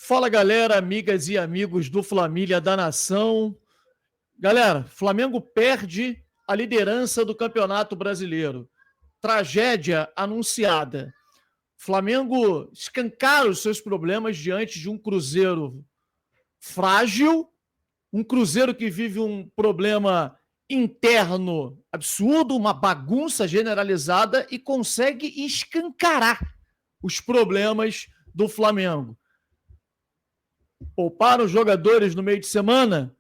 Fala, galera, amigas e amigos do Flamília da Nação. Galera, Flamengo perde a liderança do Campeonato Brasileiro. Tragédia anunciada. Flamengo escancara os seus problemas diante de um Cruzeiro frágil, um Cruzeiro que vive um problema interno absurdo, uma bagunça generalizada e consegue escancarar os problemas do Flamengo. Pouparam os jogadores no meio de semana,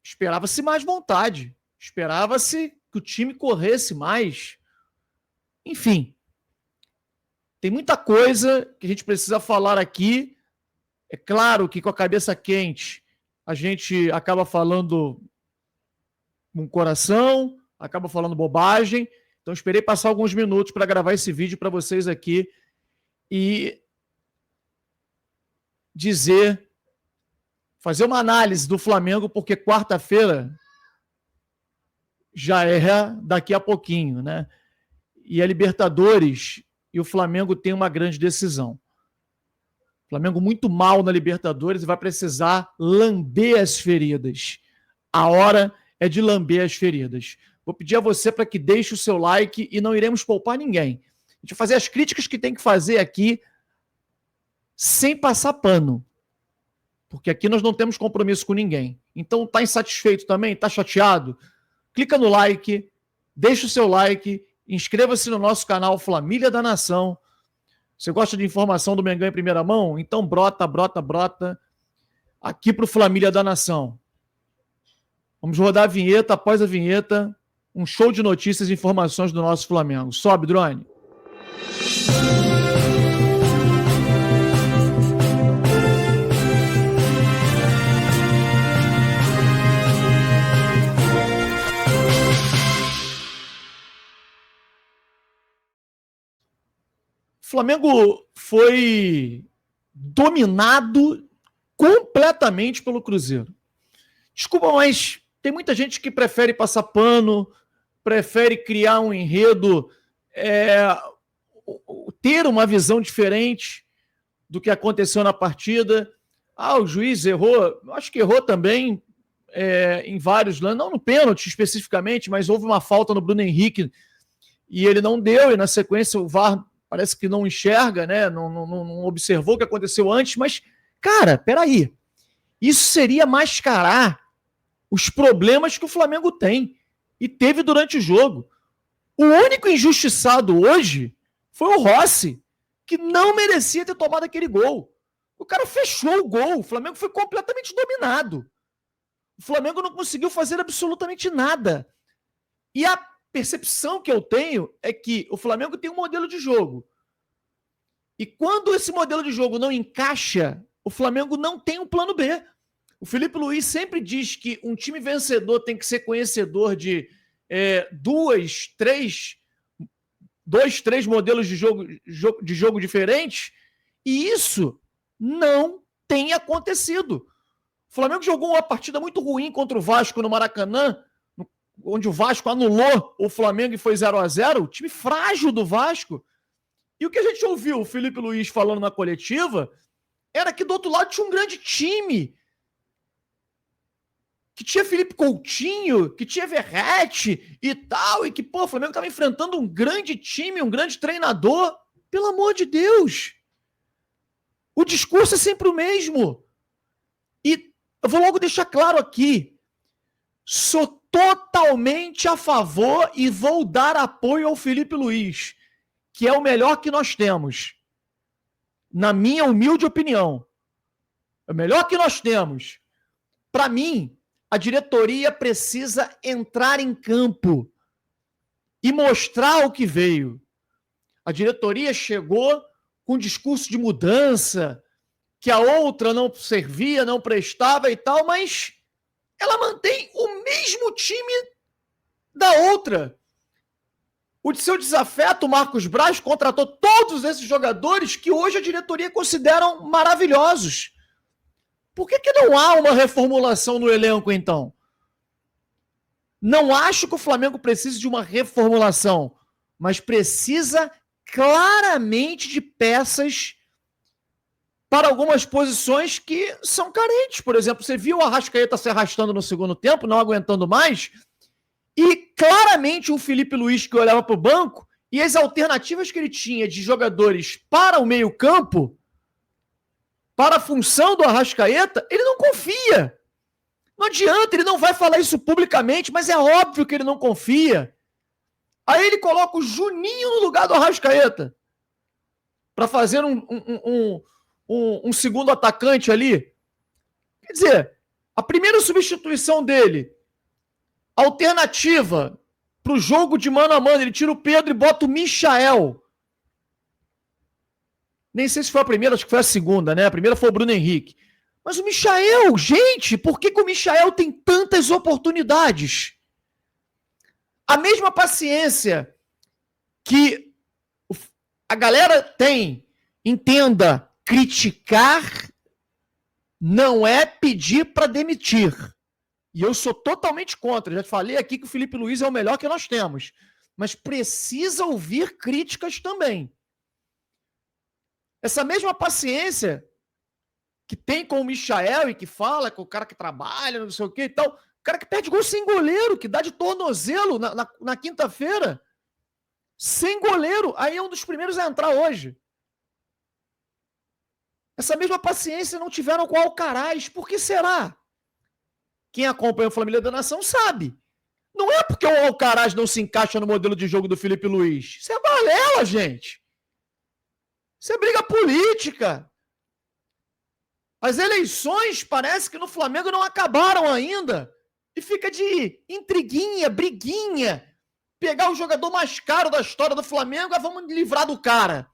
esperava-se mais vontade, esperava-se que o time corresse mais. Enfim, tem muita coisa que a gente precisa falar aqui. É claro que com a cabeça quente a gente acaba falando com o coração, acaba falando bobagem. Então esperei passar alguns minutos para gravar esse vídeo para vocês aqui e fazer uma análise do Flamengo, porque quarta-feira já é daqui a pouquinho, né? E a Libertadores e o Flamengo tem uma grande decisão. O Flamengo muito mal na Libertadores e vai precisar lamber as feridas. A hora é de lamber as feridas. Vou pedir a você para que deixe o seu like e não iremos poupar ninguém. A gente vai fazer as críticas que tem que fazer aqui sem passar pano. Porque aqui nós não temos compromisso com ninguém. Então, tá insatisfeito também? Tá chateado? Clica no like, deixa o seu like, inscreva-se no nosso canal Flamília da Nação. Você gosta de informação do Mengão em primeira mão? Então brota aqui pro Flamília da Nação. Vamos rodar a vinheta, após a vinheta, um show de notícias e informações do nosso Flamengo. Sobe, drone. O Flamengo foi dominado completamente pelo Cruzeiro. Desculpa, mas tem muita gente que prefere passar pano, prefere criar um enredo, ter uma visão diferente do que aconteceu na partida. O juiz errou, acho que errou também em vários lances, não no pênalti especificamente, mas houve uma falta no Bruno Henrique e ele não deu, e na sequência o VAR parece que não enxerga, né? Não observou o que aconteceu antes, mas, cara, peraí. Isso seria mascarar os problemas que o Flamengo tem e teve durante o jogo. O único injustiçado hoje foi o Rossi, que não merecia ter tomado aquele gol. O cara fechou o gol, o Flamengo foi completamente dominado. O Flamengo não conseguiu fazer absolutamente nada. E a percepção que eu tenho é que o Flamengo tem um modelo de jogo. E quando esse modelo de jogo não encaixa, o Flamengo não tem um plano B. O Felipe Luiz sempre diz que um time vencedor tem que ser conhecedor de dois, três modelos de jogo diferentes, e isso não tem acontecido. O Flamengo jogou uma partida muito ruim contra o Vasco no Maracanã, onde o Vasco anulou o Flamengo e foi 0-0, o time frágil do Vasco. E o que a gente ouviu o Felipe Luiz falando na coletiva era que do outro lado tinha um grande time, que tinha Felipe Coutinho, que tinha Verratti e tal, e que, o Flamengo estava enfrentando um grande time, um grande treinador. Pelo amor de Deus! O discurso é sempre o mesmo. E eu vou logo deixar claro aqui, sou totalmente a favor e vou dar apoio ao Felipe Luiz, que é o melhor que nós temos. Na minha humilde opinião. É o melhor que nós temos. Para mim, a diretoria precisa entrar em campo e mostrar o que veio. A diretoria chegou com um discurso de mudança, que a outra não servia, não prestava e tal, mas ela mantém o mesmo time da outra. O seu desafeto, Marcos Braz, contratou todos esses jogadores que hoje a diretoria consideram maravilhosos. Por que não há uma reformulação no elenco, então? Não acho que o Flamengo precise de uma reformulação, mas precisa claramente de peças para algumas posições que são carentes. Por exemplo, você viu o Arrascaeta se arrastando no segundo tempo, não aguentando mais, e claramente o Felipe Luiz que olhava para o banco e as alternativas que ele tinha de jogadores para o meio-campo, para a função do Arrascaeta, ele não confia. Não adianta, ele não vai falar isso publicamente, mas é óbvio que ele não confia. Aí ele coloca o Juninho no lugar do Arrascaeta para fazer um segundo atacante ali. Quer dizer, a primeira substituição dele, alternativa para o jogo de mano a mano, ele tira o Pedro e bota o Michael. Nem sei se foi a primeira, acho que foi a segunda, né? A primeira foi o Bruno Henrique. Mas o Michael, gente, por que o Michael tem tantas oportunidades? A mesma paciência que a galera tem, entenda, criticar não é pedir para demitir. E eu sou totalmente contra. Já te falei aqui que o Felipe Luiz é o melhor que nós temos. Mas precisa ouvir críticas também. Essa mesma paciência que tem com o Michael e que fala com o cara que trabalha, não sei o que e tal, o cara que perde gol sem goleiro, que dá de tornozelo na quinta-feira, sem goleiro, aí é um dos primeiros a entrar hoje. Essa mesma paciência não tiveram com o Alcaraz. Por que será? Quem acompanha o Família da Nação sabe. Não é porque o Alcaraz não se encaixa no modelo de jogo do Felipe Luiz. Isso é balela, gente. Isso é briga política. As eleições parece que no Flamengo não acabaram ainda. E fica de intriguinha, briguinha. Pegar o jogador mais caro da história do Flamengo, vamos livrar do cara.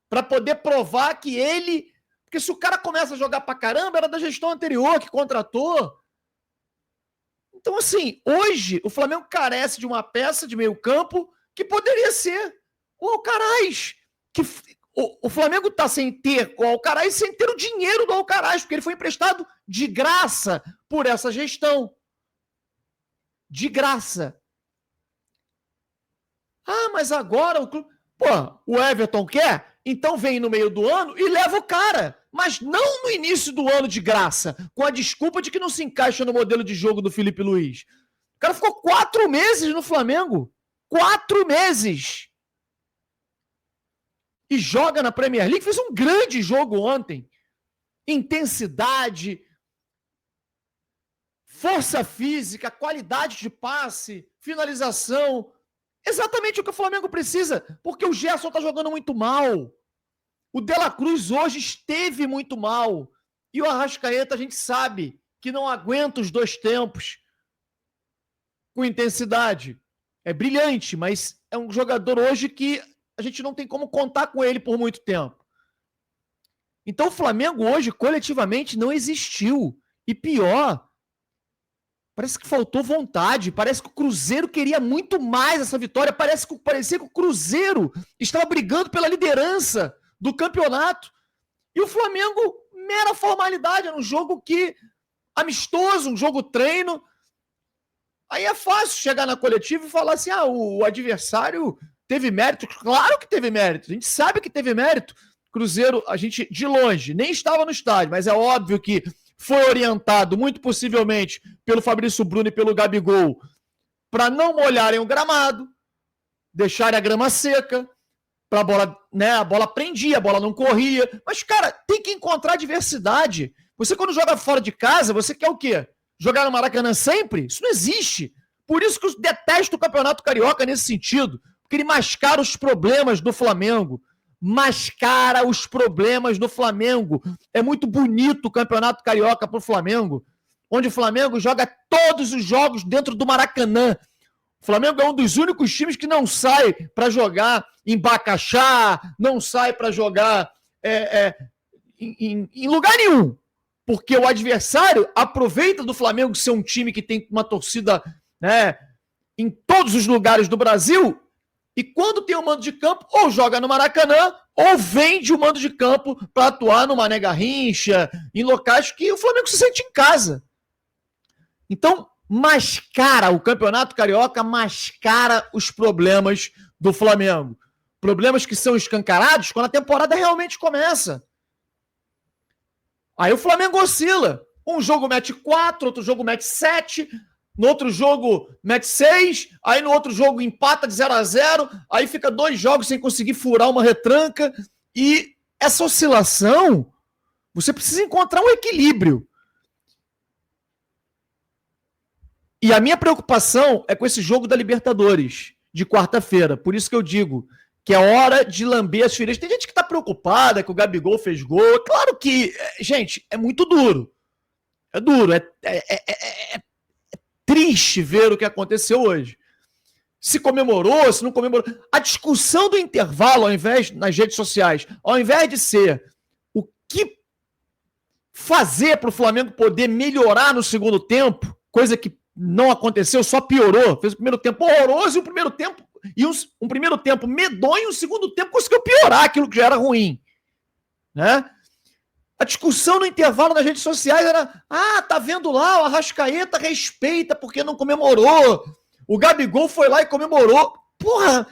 Para poder provar que ele... Porque se o cara começa a jogar pra caramba, era da gestão anterior que contratou. Então, assim, hoje o Flamengo carece de uma peça de meio campo que poderia ser o Alcaraz. O Flamengo está sem ter o Alcaraz, sem ter o dinheiro do Alcaraz, porque ele foi emprestado de graça por essa gestão. De graça. Ah, mas agora o clube... Pô, o Everton quer? Então vem no meio do ano e leva o cara. Mas não no início do ano de graça, com a desculpa de que não se encaixa no modelo de jogo do Felipe Luiz. O cara ficou 4 meses no Flamengo. 4 meses. E joga na Premier League, fez um grande jogo ontem. Intensidade, força física, qualidade de passe, finalização. Exatamente o que o Flamengo precisa, porque o Gerson tá jogando muito mal. O De La Cruz hoje esteve muito mal. E o Arrascaeta, a gente sabe que não aguenta os 2 tempos com intensidade. É brilhante, mas é um jogador hoje que a gente não tem como contar com ele por muito tempo. Então o Flamengo hoje, coletivamente, não existiu. E pior, parece que faltou vontade. Parece que o Cruzeiro queria muito mais essa vitória. Parecia que o Cruzeiro estava brigando pela liderança do campeonato. E o Flamengo, mera formalidade, era um jogo amistoso, um jogo treino. Aí é fácil chegar na coletiva e falar assim, o adversário teve mérito. Claro que teve mérito, a gente sabe que teve mérito. Cruzeiro, a gente, de longe, nem estava no estádio, mas é óbvio que foi orientado, muito possivelmente, pelo Fabrício Bruno e pelo Gabigol, para não molharem o gramado, deixarem a grama seca, para a bola, né? A bola prendia, a bola não corria. Mas, cara, tem que encontrar diversidade. Você, quando joga fora de casa, você quer o quê? Jogar no Maracanã sempre? Isso não existe. Por isso que eu detesto o Campeonato Carioca nesse sentido. Porque ele mascara os problemas do Flamengo. Mascara os problemas do Flamengo. É muito bonito o Campeonato Carioca pro Flamengo, onde o Flamengo joga todos os jogos dentro do Maracanã. O Flamengo é um dos únicos times que não sai para jogar em Bacaxá, não sai para jogar em lugar nenhum. Porque o adversário aproveita do Flamengo ser um time que tem uma torcida, né, em todos os lugares do Brasil, e quando tem o mando de campo, ou joga no Maracanã, ou vende o mando de campo para atuar no Mané Garrincha, em locais que o Flamengo se sente em casa. Então, mascara o Campeonato Carioca, mascara os problemas do Flamengo. Problemas que são escancarados quando a temporada realmente começa. Aí o Flamengo oscila. Um jogo mete 4, outro jogo mete 7, no outro jogo mete 6, aí no outro jogo empata de 0-0, aí fica 2 jogos sem conseguir furar uma retranca. E essa oscilação, você precisa encontrar um equilíbrio. E a minha preocupação é com esse jogo da Libertadores, de quarta-feira. Por isso que eu digo que é hora de lamber as feridas. Tem gente que está preocupada que o Gabigol fez gol. Claro que, gente, é muito duro. É duro, é triste ver o que aconteceu hoje. Se comemorou, se não comemorou. A discussão do intervalo, ao invés, nas redes sociais, ao invés de ser o que fazer para o Flamengo poder melhorar no segundo tempo, coisa que não aconteceu, só piorou. Fez o primeiro tempo horroroso e o primeiro tempo, um primeiro tempo medonho e o segundo tempo conseguiu piorar aquilo que já era ruim. Né? A discussão no intervalo nas redes sociais era: tá vendo lá, o Arrascaeta respeita porque não comemorou. O Gabigol foi lá e comemorou. Porra,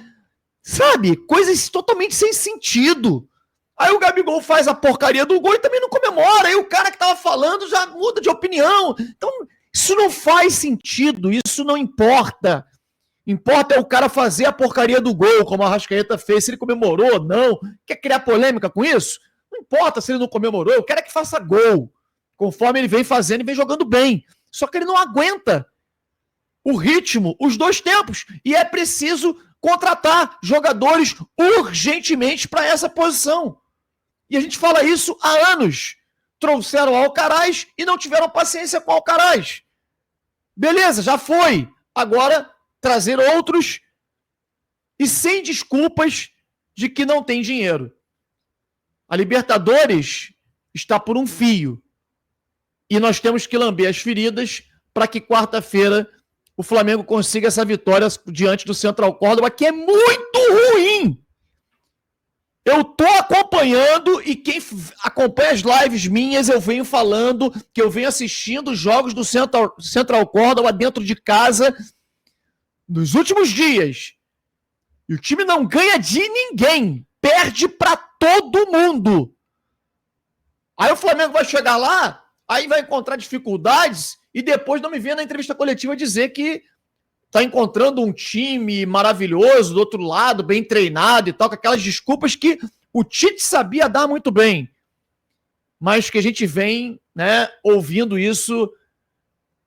sabe? Coisas totalmente sem sentido. Aí o Gabigol faz a porcaria do gol e também não comemora. Aí o cara que tava falando já muda de opinião. Então, isso não faz sentido, isso não importa. Importa é o cara fazer a porcaria do gol, como a Arrascaeta fez, se ele comemorou ou não. Quer criar polêmica com isso? Não importa se ele não comemorou, eu quero é que faça gol, conforme ele vem fazendo e vem jogando bem. Só que ele não aguenta o ritmo, os 2 tempos. E é preciso contratar jogadores urgentemente para essa posição. E a gente fala isso há anos. Trouxeram o Alcaraz e não tiveram paciência com o Alcaraz. Beleza, já foi. Agora, trazer outros e sem desculpas de que não tem dinheiro. A Libertadores está por um fio. E nós temos que lamber as feridas para que quarta-feira o Flamengo consiga essa vitória diante do Central Córdoba, que é muito ruim. Eu tô acompanhando e quem acompanha as lives minhas, eu venho falando que eu venho assistindo os jogos do Central Córdoba dentro de casa nos últimos dias. E o time não ganha de ninguém. Perde para todo mundo. Aí o Flamengo vai chegar lá, aí vai encontrar dificuldades e depois não me vê na entrevista coletiva dizer que tá encontrando um time maravilhoso do outro lado, bem treinado e tal, com aquelas desculpas que o Tite sabia dar muito bem. Mas que a gente vem, né, ouvindo isso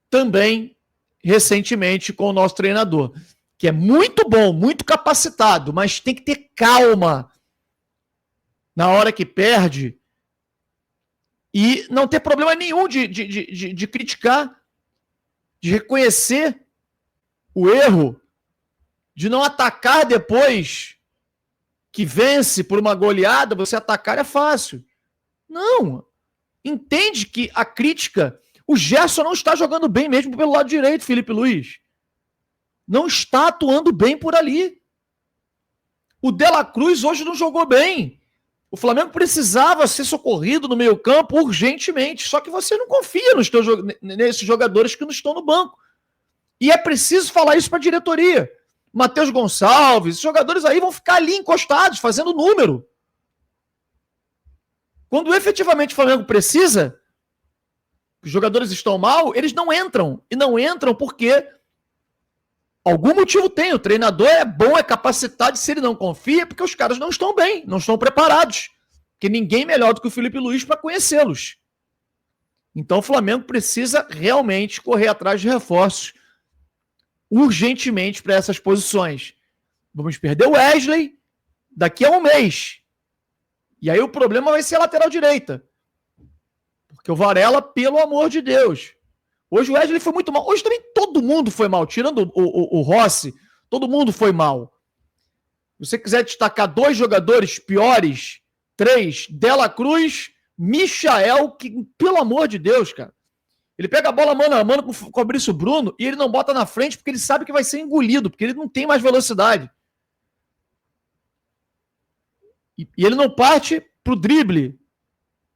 também recentemente com o nosso treinador, que é muito bom, muito capacitado, mas tem que ter calma na hora que perde e não ter problema nenhum de criticar, de reconhecer o erro, de não atacar depois que vence por uma goleada. Você atacar é fácil. Não. Entende que a crítica... O Gerson não está jogando bem mesmo pelo lado direito, Felipe Luiz. Não está atuando bem por ali. O De La Cruz hoje não jogou bem. O Flamengo precisava ser socorrido no meio-campo urgentemente. Só que você não confia nesses jogadores que não estão no banco. E é preciso falar isso para a diretoria. Matheus Gonçalves, os jogadores aí vão ficar ali encostados, fazendo número. Quando efetivamente o Flamengo precisa, os jogadores estão mal, eles não entram. E não entram porque algum motivo tem. O treinador é bom, é capacitado, e se ele não confia, é porque os caras não estão bem, não estão preparados. Porque ninguém melhor do que o Felipe Luiz para conhecê-los. Então o Flamengo precisa realmente correr atrás de reforços urgentemente para essas posições. Vamos perder o Wesley daqui a um mês. E aí o problema vai ser a lateral direita. Porque o Varela, pelo amor de Deus. Hoje o Wesley foi muito mal. Hoje também todo mundo foi mal. Tirando o Rossi, todo mundo foi mal. Se você quiser destacar 2 jogadores piores, 3, De La Cruz, Michael, que, pelo amor de Deus, cara. Ele pega a bola mano a mano com o Fabrício Bruno e ele não bota na frente porque ele sabe que vai ser engolido, porque ele não tem mais velocidade. E ele não parte pro drible,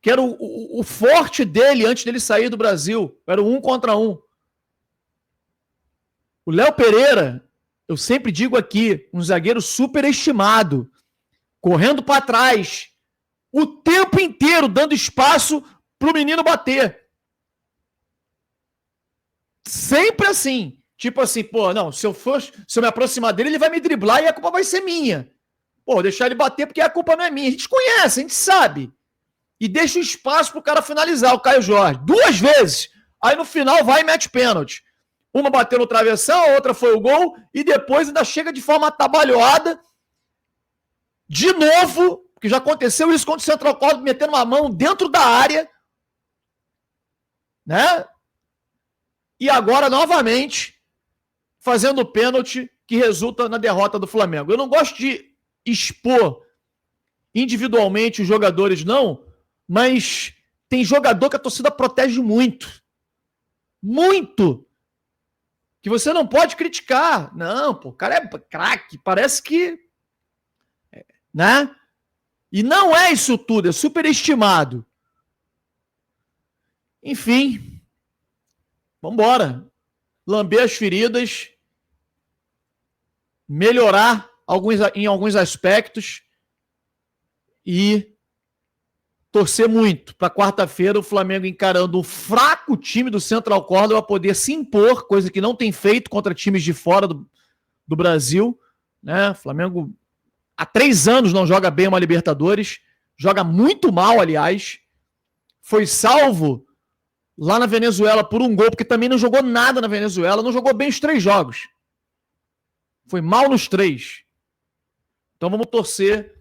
que era o forte dele antes dele sair do Brasil. Era o 1 contra 1. O Léo Pereira, eu sempre digo aqui, um zagueiro superestimado, correndo para trás, o tempo inteiro dando espaço pro menino bater. Sempre assim. Tipo assim, pô, não, se eu me aproximar dele, ele vai me driblar e a culpa vai ser minha. Pô, deixar ele bater porque a culpa não é minha. A gente conhece, a gente sabe. E deixa o espaço pro cara finalizar, o Caio Jorge. 2 vezes. Aí no final vai e mete pênalti. Uma bateu no travessão, a outra foi o gol, e depois ainda chega de forma atabalhoada. De novo, porque já aconteceu isso contra o Central Córdoba, metendo uma mão dentro da área. Né? E agora, novamente, fazendo pênalti que resulta na derrota do Flamengo. Eu não gosto de expor individualmente os jogadores, não, mas tem jogador que a torcida protege muito. Muito! Que você não pode criticar. Não, pô, o cara é craque, parece que... Né? E não é isso tudo, é superestimado. Enfim, vambora. Lamber as feridas, melhorar em alguns aspectos e torcer muito para quarta-feira o Flamengo encarando o fraco time do Central Córdoba poder se impor, coisa que não tem feito contra times de fora do Brasil. Né? O Flamengo há 3 anos não joga bem uma Libertadores, joga muito mal, aliás. Foi salvo lá na Venezuela por um gol, porque também não jogou nada na Venezuela, não jogou bem os 3 jogos. Foi mal nos 3. Então vamos torcer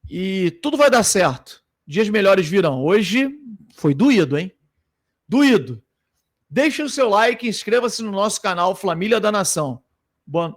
e tudo vai dar certo. Dias melhores virão. Hoje foi doído, hein? Doído. Deixe o seu like e inscreva-se no nosso canal Família da Nação. Boa